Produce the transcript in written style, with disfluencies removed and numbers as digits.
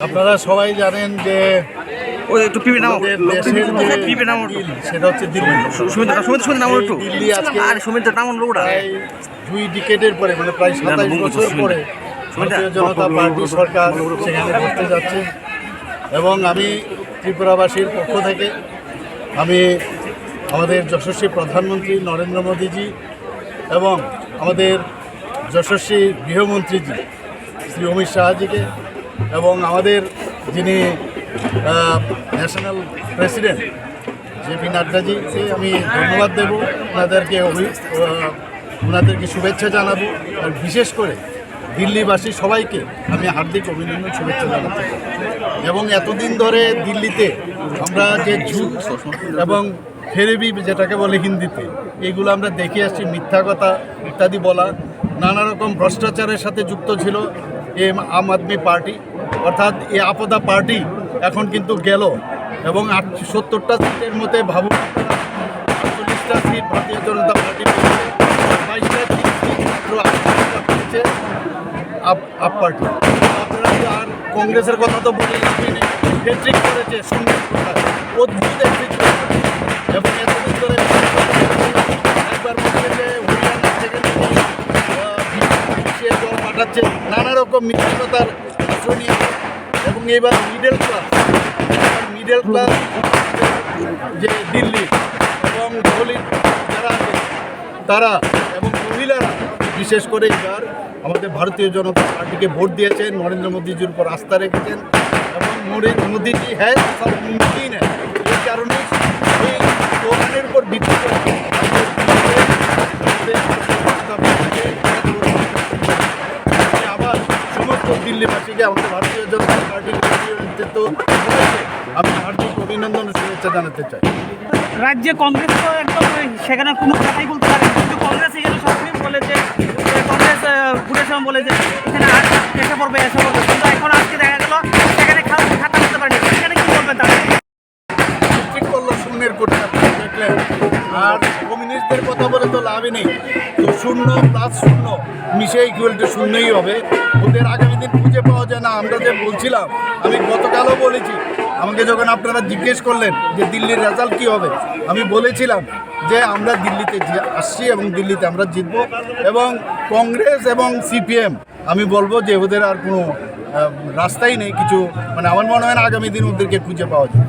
আপনারা সবাই জানেন যে আমাদের দেশের যে সেটা হচ্ছে দিল্লি। দিল্লি আজকে প্রায় 2 ডিকেডের পরে মানে প্রায় 27 বছর পরে ভারতীয় জনতা পার্টি সরকার সেখানে বসতে যাচ্ছে এবং আমি ত্রিপুরাবাসীর পক্ষ থেকে আমি আমাদের যশস্বী প্রধানমন্ত্রী নরেন্দ্র মোদীজি এবং আমাদের যশস্বী গৃহমন্ত্রীজি শ্রী অমিত শাহজিকে এবং আমাদের যিনি ন্যাশনাল প্রেসিডেন্ট জেপি নাড্ডাজিকে আমি ধন্যবাদ দেব, ওনাদেরকে শুভেচ্ছা জানাবো। আর বিশেষ করে দিল্লিবাসী সবাইকে আমি হার্দিক অভিনন্দন শুভেচ্ছা জানাতে চাই। এবং এতদিন ধরে দিল্লিতে আমরা যে ঝুট এবং ফেরেবি যেটাকে বলে হিন্দিতে, এগুলো আমরা দেখে আসছি, মিথ্যা কথা ইত্যাদি বলা, নানা রকম ভ্রষ্টাচারের সাথে যুক্ত ছিল আম আদমি পার্টি, অর্থাৎ এই আপদা পার্টি এখন কিন্তু গেল এবং 70টা সিটের মধ্যে ভাবুন 48টা সিট ভারতীয় জনতা পার্টি, 22টা সিট আপ পার্টি। আপনারা আর কংগ্রেসের কথা তো বলে হ্যাট্রিক করেছে, সুন্দর কথা, অদ্ভুত হ্যাট্রিক করেছে। এবং এতদিন ধরে একবার বলছে যে হরিয়ানা থেকে জল পাঠাচ্ছে, নানা রকম মিথ্যার আশ্রয় নিয়ে। এবং এবার মিডল ক্লাস যে দিল্লি এবং দলিত যারা আছে তারা এবং মহিলারা বিশেষ করে এবার আমাদের ভারতীয় জনতা পার্টিকে ভোট দিয়েছেন, নরেন্দ্র মোদীজির উপর আস্থা রেখেছেন এবং মোদীজি হ্যাঁ সব মোদী নেয়। এই কারণে এই স্লোগানের উপর ভিত্তি করে আবার সমস্ত দিল্লিবাসীকে আমাদের ভারতীয় জনতা পার্টির নেতৃত্ব আমি হার্দিক অভিনন্দন ও শুভেচ্ছা জানাতে চাই। রাজ্যে কংগ্রেস তো একদম সেখানে কোনো কথাই বলতে পারে, কিন্তু কংগ্রেস এখানে সবসময় বলে যে কংগ্রেস ভোটের সময় বলে যে এখানে আর এসে পড়বে, কিন্তু এখন আজকে দেখা গেল সেখানে খাতা করতে পারেনি। সেখানে কী বলবেন তারা? ঠিক করলো শূন্যের কোটা দেখলেন, আর কমিউনিস্টদের কথা বলে তো লাভই নেই। তো 0+0 মিশে ইকুয়াল টু 0ই হবে। ওদের আগামী দিন খুঁজে পাওয়া যায় না। আমরা যে বলছিলাম, আমি গতকালও বলেছি, আমাকে যখন আপনারা জিজ্ঞেস করলেন যে দিল্লির রেজাল্ট কী হবে, আমি বলেছিলাম যে আমরা দিল্লিতে আসছি এবং দিল্লিতে আমরা জিতব। এবং কংগ্রেস এবং সিপিএম আমি বলবো যে ওদের আর কোনো রাস্তাই নেই কিছু, মানে আমার মনে হয় না আগামী দিন ওদেরকে খুঁজে পাওয়া যায়।